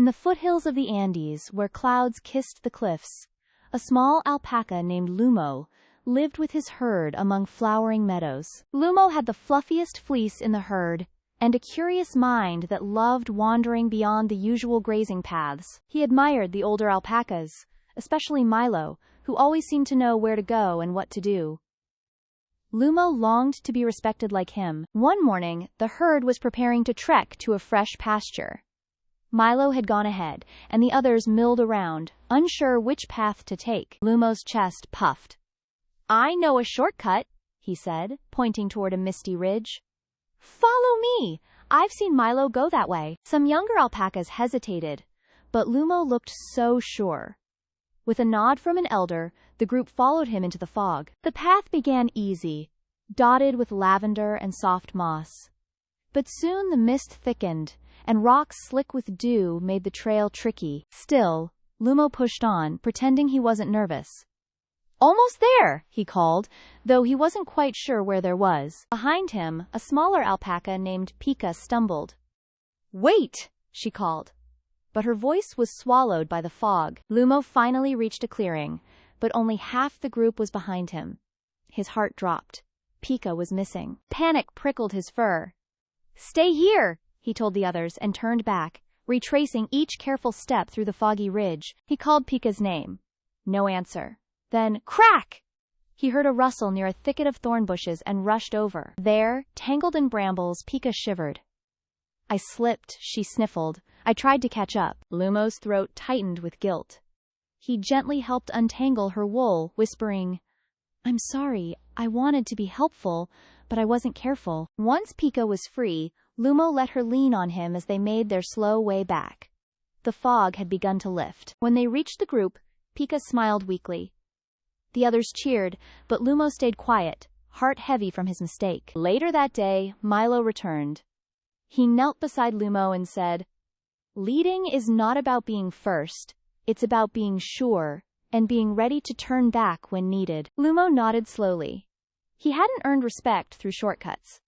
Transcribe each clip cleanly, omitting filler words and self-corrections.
In the foothills of the Andes, where clouds kissed the cliffs, a small alpaca named Lumo lived with his herd among flowering meadows. Lumo had the fluffiest fleece in the herd, and a curious mind that loved wandering beyond the usual grazing paths. He admired the older alpacas, especially Milo, who always seemed to know where to go and what to do. Lumo longed to be respected like him. One morning, the herd was preparing to trek to a fresh pasture. Milo had gone ahead, and the others milled around, unsure which path to take. Lumo's chest puffed. "I know a shortcut," he said, pointing toward a misty ridge. "Follow me! I've seen Milo go that way." Some younger alpacas hesitated, but Lumo looked so sure. With a nod from an elder, the group followed him into the fog. The path began easy, dotted with lavender and soft moss. But soon the mist thickened, and rocks slick with dew made the trail tricky. Still, Lumo pushed on, pretending he wasn't nervous. "Almost there," he called, though he wasn't quite sure where there was. Behind him, a smaller alpaca named Pika stumbled. "Wait!" she called. But her voice was swallowed by the fog. Lumo finally reached a clearing, but only half the group was behind him. His heart dropped. Pika was missing. Panic prickled his fur. "Stay here," he told the others and turned back, retracing each careful step through the foggy ridge. He called Pika's name. No answer. Then, crack! He heard a rustle near a thicket of thorn bushes and rushed over. There, tangled in brambles, Pika shivered. "I slipped," she sniffled. "I tried to catch up." Lumo's throat tightened with guilt. He gently helped untangle her wool, whispering, "I'm sorry, I wanted to be helpful, but I wasn't careful." Once Pika was free, Lumo let her lean on him as they made their slow way back. The fog had begun to lift. When they reached the group, Pika smiled weakly. The others cheered, but Lumo stayed quiet, heart heavy from his mistake. Later that day, Milo returned. He knelt beside Lumo and said, "Leading is not about being first, it's about being sure, and being ready to turn back when needed." Lumo nodded slowly. He hadn't earned respect through shortcuts,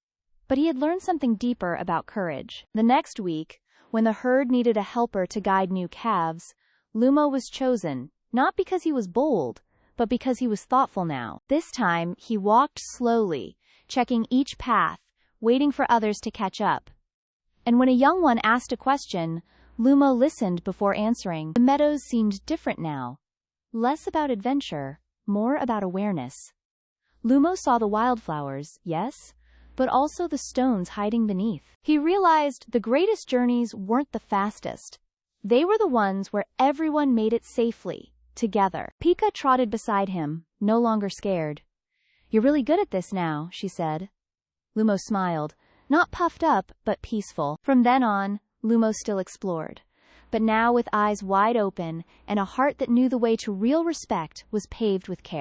but he had learned something deeper about courage. The next week, when the herd needed a helper to guide new calves, Lumo was chosen, not because he was bold, but because he was thoughtful now. This time, he walked slowly, checking each path, waiting for others to catch up. And when a young one asked a question, Lumo listened before answering. The meadows seemed different now. Less about adventure, more about awareness. Lumo saw the wildflowers, yes, but also the stones hiding beneath. He realized the greatest journeys weren't the fastest. They were the ones where everyone made it safely, together. Pika trotted beside him, no longer scared. "You're really good at this now," she said. Lumo smiled, not puffed up, but peaceful. From then on, Lumo still explored, but now with eyes wide open and a heart that knew the way to real respect was paved with care.